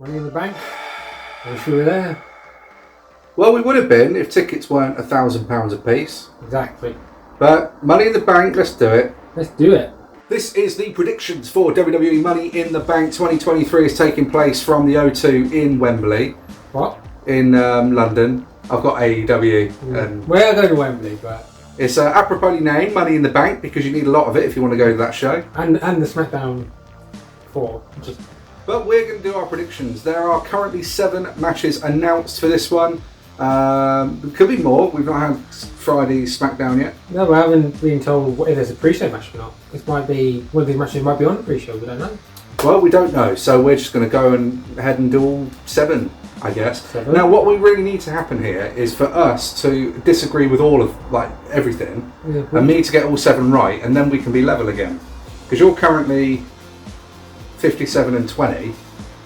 Money in the Bank. I wish we were there. Well, we would have been if tickets weren't £1,000 a piece. Exactly. But Money in the Bank, let's do it. Let's do it. This is the predictions for WWE Money in the Bank 2023 is taking place from the O2 in Wembley. What? In London. I've got AEW. And we're going to Wembley, but... It's an apropos name, Money in the Bank, because you need a lot of it if you want to go to that show. And the SmackDown 4. But we're going to do our predictions. There are currently 7 matches announced for this one. Could be more. We've not had Friday's SmackDown yet. No, we haven't been told if there's a pre-show match or not. This might be one of these matches might be on the pre-show. We don't know. Well, we don't know, so we're just going to go and ahead and do all 7, I guess. 7. Now, what we really need to happen here is for us to disagree with all of everything, and me to get all 7 right, and then we can be level again. Because you're currently 57 and 20,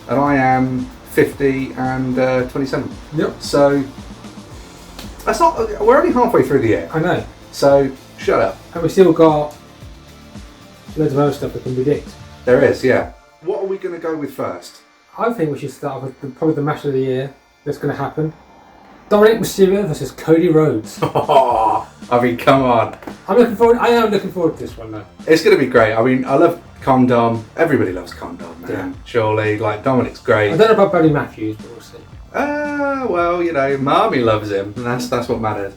and I am 50 and 27. Yep. So that's not. We're only halfway through the year. I know. So shut up. And we've still got loads of other stuff we can predict. There is, yeah. What are we going to go with first? I think we should start with probably the match of the year that's going to happen. Dominik Mysterio versus Cody Rhodes. I mean, come on. I am looking forward to this one, though. It's going to be great. I mean, I love Condom. Everybody loves Condom, man. Yeah. Surely, Dominik's great. I don't know about Buddy Matthews, but we'll see. Well, Marmy loves him, and that's what matters.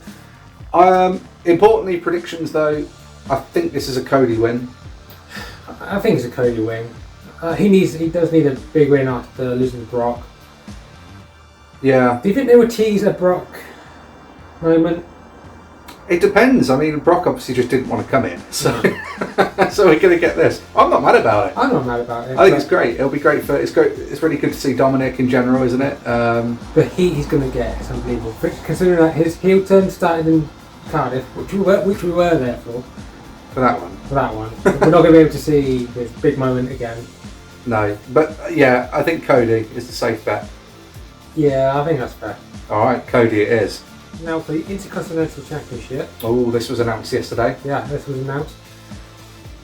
Importantly, predictions though. I think this is a Cody win. I think it's a Cody win. He does need a big win after losing to Brock. Yeah. Do you think they would tease a Brock moment? It depends. I mean, Brock obviously just didn't want to come in, so so we're going to get this. I'm not mad about it. I'm not mad about it. I think it's great. It'll be great it's great. It's really good to see Dominik in general, isn't it? The heat he's going to get is unbelievable. Considering that his heel turn started in Cardiff, which we were there for. For that one. We're not going to be able to see this big moment again. No, but yeah, I think Cody is the safe bet. Yeah, I think that's fair. All right, Cody it is. Now for the Intercontinental Championship. Oh, this was announced yesterday. Yeah, this was announced.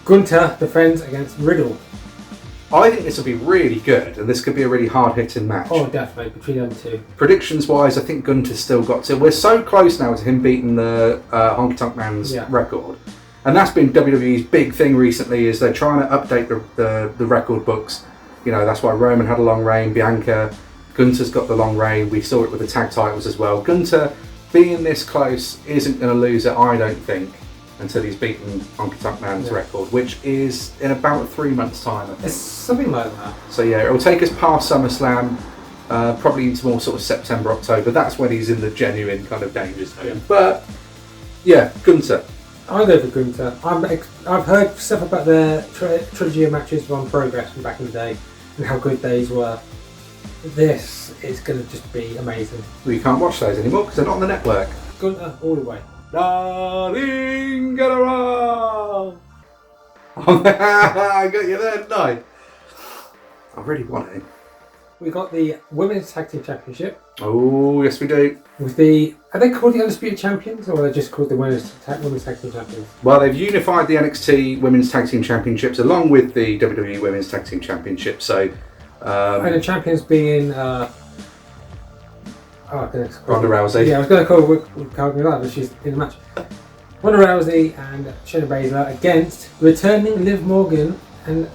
Gunther defends against Riddle. I think this will be really good, and this could be a really hard-hitting match. Oh, definitely, between them two. Predictions-wise, I think Gunther's still got to... We're so close now to him beating the Honky Tonk Man's record. And that's been WWE's big thing recently, is they're trying to update the record books. That's why Roman had a long reign, Bianca... Gunther's got the long reign. We saw it with the tag titles as well. Gunther, being this close, isn't going to lose it, I don't think, until he's beaten Honky Tonk Man's record, which is in about 3 months' time, I think. It's something like that. So yeah, it'll take us past SummerSlam, probably into more sort of September, October. That's when he's in the genuine kind of danger zone. Yeah. But yeah, Gunther. I'll go for Gunther. I've heard stuff about the trilogy of matches on Progress from back in the day and how good these were. This is going to just be amazing. Well, you can't watch those anymore because they're not on the network. Gunther all the way. Darling, get around! I got you there, didn't I? I really want it. We got the Women's Tag Team Championship. Oh, yes we do. Are they called the Undisputed Champions, or are they just called the Women's Tag Team Champions? Well, they've unified the NXT Women's Tag Team Championships along with the WWE Women's Tag Team Championship, so... and the champions being Ronda Rousey. Yeah, I was going to call her that, but she's in the match. Ronda Rousey and Shayna Bayzler against returning Liv Morgan and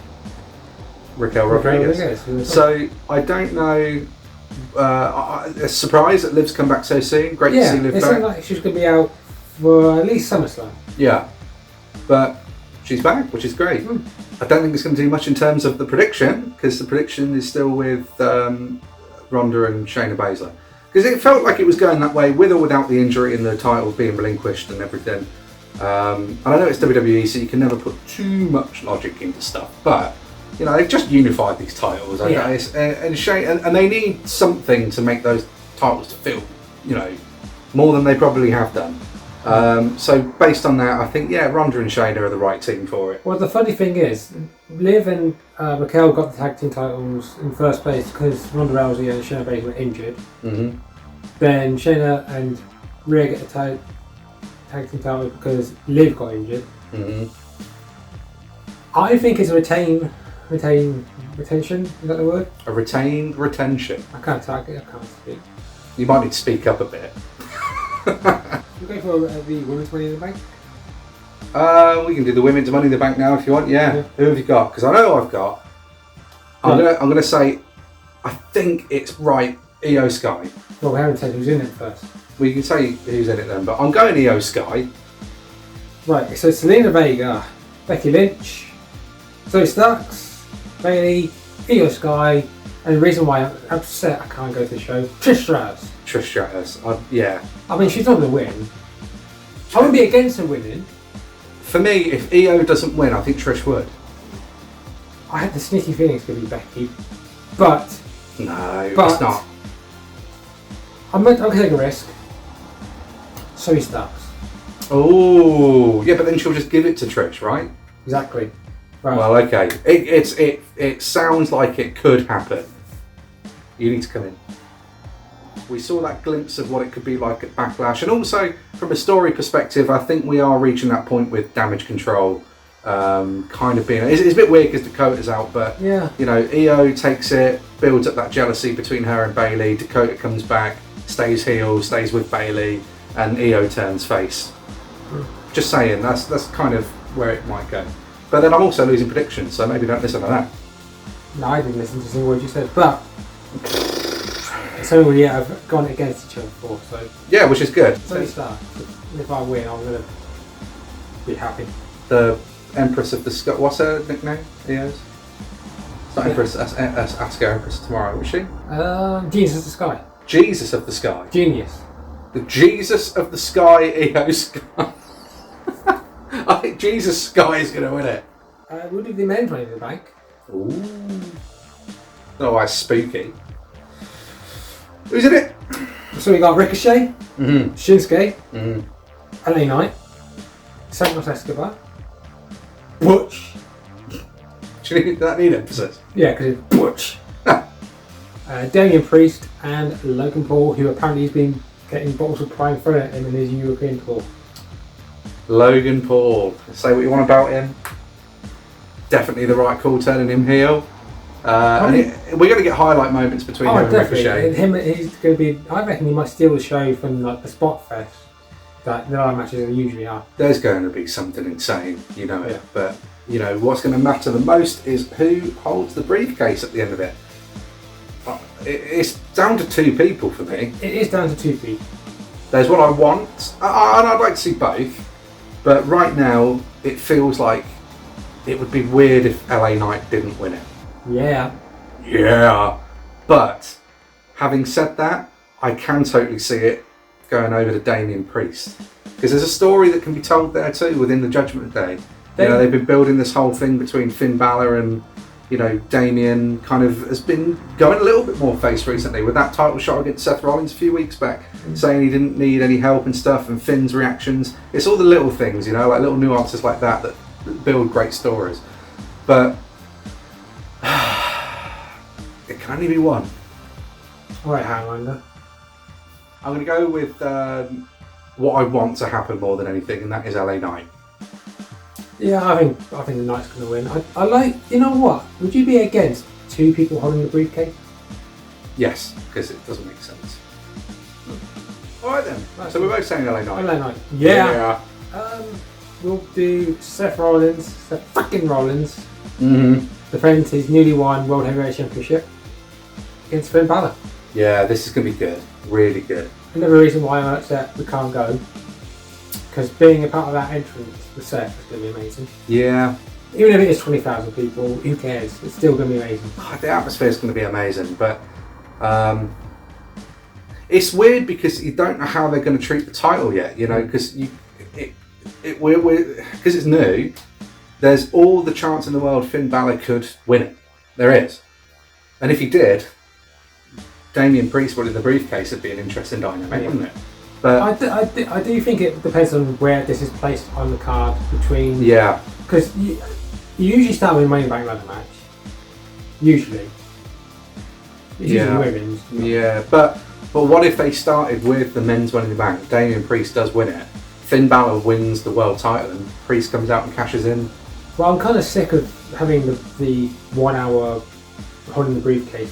Raquel Rodriguez. So I don't know. A surprise that Liv's come back so soon. Great to see Liv back. It seems like she's going to be out for at least SummerSlam. Yeah, but she's back, which is great. I don't think it's going to do much in terms of the prediction, because the prediction is still with Ronda and Shayna Bayzler. Because it felt like it was going that way, with or without the injury and the title being relinquished and everything. And I know it's WWE, so you can never put too much logic into stuff. But, they've just unified these titles. And they need something to make those titles to feel, more than they probably have done. So based on that, I think Ronda and Shayna are the right team for it. Well, the funny thing is, Liv and Raquel got the tag team titles in first place because Ronda Rousey and Shayna Baszler were injured. Mm-hmm. Then Shayna and Rhea get the tag team title because Liv got injured. Mm-hmm. I think it's a retain retention, is that the word? A retained retention. I can't speak. You might need to speak up a bit. We'll go for the women's Money in the Bank. We can do the women's Money in the Bank now if you want. Yeah. Who have you got? Because I know I've got. I'm gonna say, I think it's right. Io Sky. Well, we haven't said who's in it first. Well, you can say who's in it then, but I'm going Io Sky. Right. So Selena Vega, Becky Lynch, Zoe Starks, Bayley, Io Sky, and the reason why I'm upset I can't go to the show, Trish Stratus. Trish Stratus. Yeah. I mean, she's not going to win. I wouldn't be against her winning. For me, if Io doesn't win, I think Trish would. I had the sneaky feeling it's going to be Becky, but it's not. I'm going to take a risk. Zoe Starks. Oh, yeah, but then she'll just give it to Trish, right? Exactly. Right. Well, okay. It sounds like it could happen. You need to come in. We saw that glimpse of what it could be like at Backlash, and also from a story perspective, I think we are reaching that point with Damage Control. Kind of being, it's a bit weird because Dakota's out, but yeah, you know, Io takes it, builds up that jealousy between her and Bayley. Dakota comes back, stays heel, stays with Bayley, and Io turns face. Just saying, that's kind of where it might go. But then I'm also losing predictions, so maybe don't listen to that. No, I didn't listen to a single word you said, but so we have gone against each other before, so yeah, which is good. So if I win, I'm gonna be happy. The Empress of the Sky. What's her nickname? Io's. It's not Empress. Ask her Empress tomorrow. Was she? Jesus of the Sky. Jesus of the Sky. Genius. The Jesus of the Sky. Io Sky. I think Jesus Sky is going to win it. We'll do the men's Money in the Bank. Ooh. Oh, that's spooky. Who's in it? So we got Ricochet, Shinsuke, LA Knight, Santos Escobar, Butch. Does that need emphasis? Yeah, because it's Butch. Damian Priest and Logan Paul, who apparently has been getting bottles of prime thrown at him in his European tour. Logan Paul. Say what you want about him. Definitely the right call turning him heel. And we're going to get highlight moments between him and Ricochet. He's going to be. I reckon he might steal the show from like the Spot Fest that the other matches usually are. There's going to be something insane, you know it. But you know what's going to matter the most is who holds the briefcase at the end of it. It's down to two people for me. It is down to two people. There's what I want, and I'd like to see both. But right now, it feels like it would be weird if LA Knight didn't win it. Yeah. But having said that, I can totally see it going over to Damian Priest. Because there's a story that can be told there too within the Judgment Day. You know, they've been building this whole thing between Finn Balor and, you know, Damian kind of has been going a little bit more face recently with that title shot against Seth Rollins a few weeks back, saying he didn't need any help and stuff, and Finn's reactions. It's all the little things, you know, like little nuances like that build great stories. But it can only be one. Alright, Highlander. I'm going to go with what I want to happen more than anything, and that is LA Knight. Yeah, I think the Knight's going to win. I like, you know what? Would you be against two people holding the briefcase? Yes, because it doesn't make sense. Alright then, so we're both saying LA Knight. LA Knight. Yeah. We'll do Seth fucking Rollins. Defends his newly won World Heavyweight Championship against Finn Balor. Yeah, this is going to be good. Really good. Another reason why I'm upset we can't go. Because being a part of that entrance with Seth is going to be amazing. Yeah. Even if it is 20,000 people, who cares? It's still going to be amazing. The atmosphere is going to be amazing, but it's weird because you don't know how they're going to treat the title yet. You know, because it's new. There's all the chance in the world Finn Balor could win it. There is, and if he did, Damian Priest winning the briefcase would be an interesting dynamic, wouldn't it? But I do think it depends on where this is placed on the card between. Yeah. Because you usually start with a Money in the Bank ladder match. Usually. It's usually women's. Yeah, but what if they started with the men's Money in the Bank? Damian Priest does win it. Finn Balor wins the world title, and Priest comes out and cashes in Well, I'm kind of sick of having the 1 hour holding the briefcase.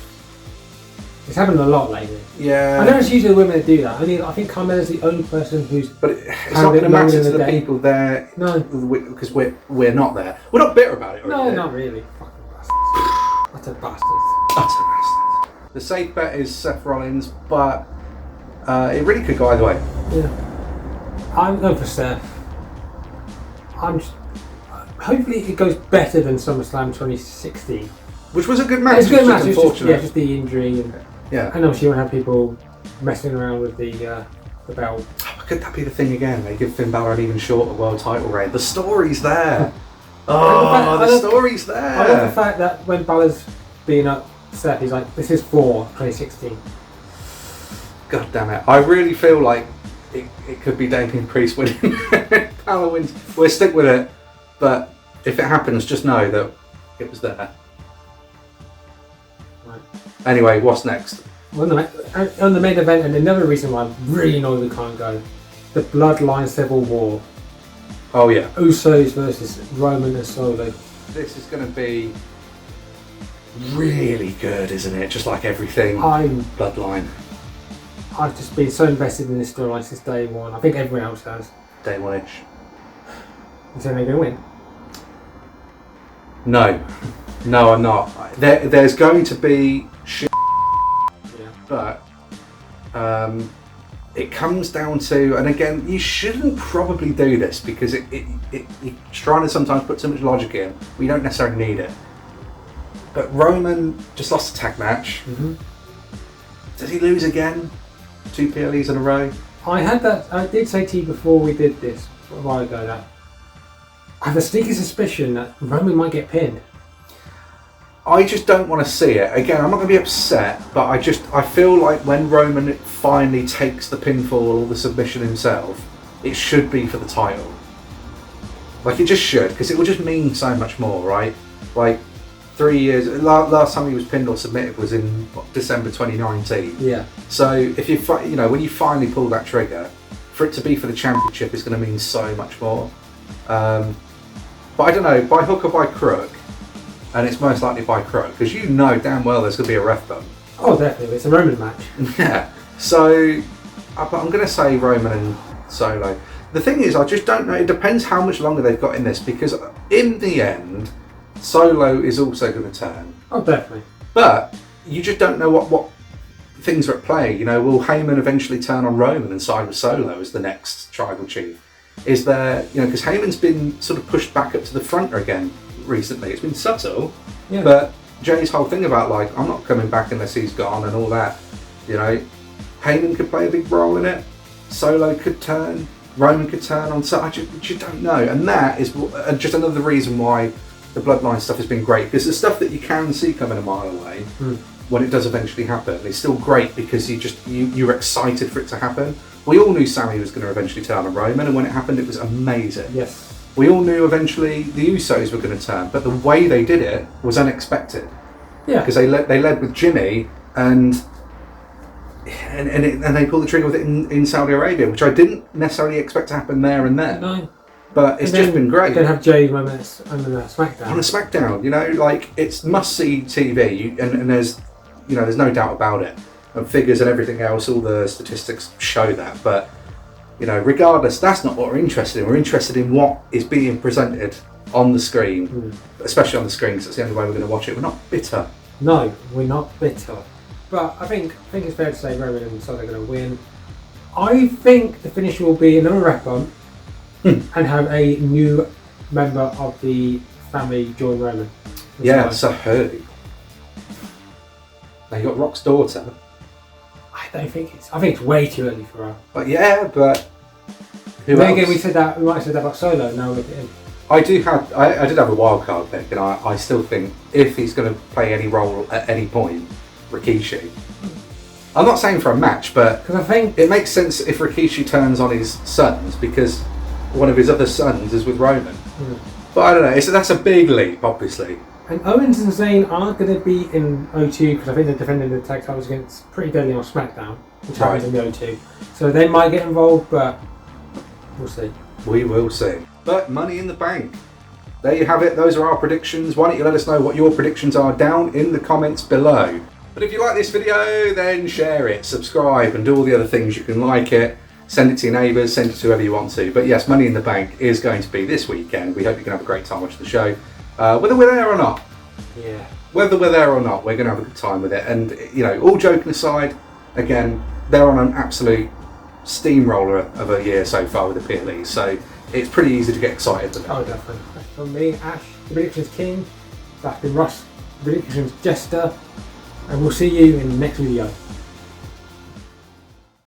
It's happened a lot lately. Yeah. I know it's usually the women that do that. I think Carmella's the only person who's. But it's not going to matter to the people there. No. Because we're not there. We're not bitter about it. No, not really. Fucking bastards. Utter bastards. Utter bastards. The safe bet is Seth Rollins, but it really could go either way. Yeah. I'm going for Seth. Hopefully it goes better than SummerSlam 2016. Which was a good match. It's a good match. Unfortunate. Just the injury. And obviously you won't have people messing around with the belt. Could that be the thing again? They give Finn Balor an even shorter world title reign. The story's there. The story's there. I love the fact that when Balor's being up Seth, he's like, this is for 2016. God damn it. I really feel like it could be Damien Priest winning. Balor wins. We'll stick with it. But if it happens, just know that it was there. Right. Anyway, what's next? On the main event, and another reason why I'm really annoyed we can't go, the Bloodline Civil War. Oh yeah. Usos versus Roman and Solo. This is going to be really good, isn't it? Just like everything. Bloodline. I've just been so invested in this storyline since day one. I think everyone else has. Day one-ish. You think they're going to win? No, I'm not. There's going to be shit, but it comes down to, and again, you shouldn't probably do this because you're trying to sometimes put too much logic in. We don't necessarily need it. But Roman just lost a tag match. Mm-hmm. Does he lose again? 2 PLEs in a row? I did say to you before we did this a while ago that I have a sneaky suspicion that Roman might get pinned. I just don't want to see it. Again, I'm not going to be upset, but I feel like when Roman finally takes the pinfall or the submission himself, it should be for the title. Like, it just should, because it will just mean so much more, right? Like, 3 years, last time he was pinned or submitted was in December 2019. Yeah. So, if when you finally pull that trigger, for it to be for the championship is going to mean so much more. But I don't know, by hook or by crook, and it's most likely by crook, because you know damn well there's going to be a ref bump. Oh, definitely, it's a Roman match. Yeah, so I'm going to say Roman and Solo. The thing is, I just don't know, it depends how much longer they've got in this, because in the end, Solo is also going to turn. Oh, definitely. But you just don't know what things are at play. Will Heyman eventually turn on Roman and side with Solo as the next tribal chief? Is there, because Heyman's been sort of pushed back up to the front again recently. It's been subtle, but Jay's whole thing about I'm not coming back unless he's gone and all that, Heyman could play a big role in it. Solo could turn, Roman could turn on. So I just don't know, and that is just another reason why the Bloodline stuff has been great, because the stuff that you can see coming a mile away, when it does eventually happen, it's still great because you're excited for it to happen. We all knew Sammy was going to eventually turn on Roman, and when it happened, it was amazing. Yes. We all knew eventually the Usos were going to turn, but the way they did it was unexpected. Yeah. Because they led with Jimmy, and they pulled the trigger with it in Saudi Arabia, which I didn't necessarily expect to happen there and then. No. But it's just been great. Going to have Jay on SmackDown. On a SmackDown, it's must-see TV, and there's no doubt about it. And figures and everything else, all the statistics show that. But regardless, that's not what we're interested in. We're interested in what is being presented on the screen, especially on the screen, because that's the only way we're going to watch it. We're not bitter. No, we're not bitter. But I think it's fair to say Roman and Solo are going to win. I think the finish will be another ref bump and have a new member of the family join Roman. Yeah, so who? Now you got Rock's daughter. I think it's way too early for her. But who else? Again, we might have said that about Solo. Now look at him. I did have a wild card pick, and I still think if he's going to play any role at any point, Rikishi. I'm not saying for a match, but because I think it makes sense if Rikishi turns on his sons, because one of his other sons is with Roman. But I don't know. That's a big leap, obviously. And Owens and Zayn aren't going to be in O2 because I think they're defending the tag titles against Pretty Deadly on SmackDown, which happens in the O2. So they might get involved, but we'll see. We will see. But Money in the Bank. there you have it. Those are our predictions. Why don't you let us know what your predictions are down in the comments below. But if you like this video, then share it, subscribe, and do all the other things. You can like it, send it to your neighbours, send it to whoever you want to. But yes, Money in the Bank is going to be this weekend. We hope you can have a great time watching the show, whether we're there or not. Yeah. Whether we're there or not, we're going to have a good time with it. And, you know, all joking aside, again, they're on an absolute steamroller of a year so far with the PLE. So it's pretty easy to get excited with it. Oh, definitely. That's from me, Ash, the Predictions King. That's been Russ, the Predictions Jester. And we'll see you in the next video.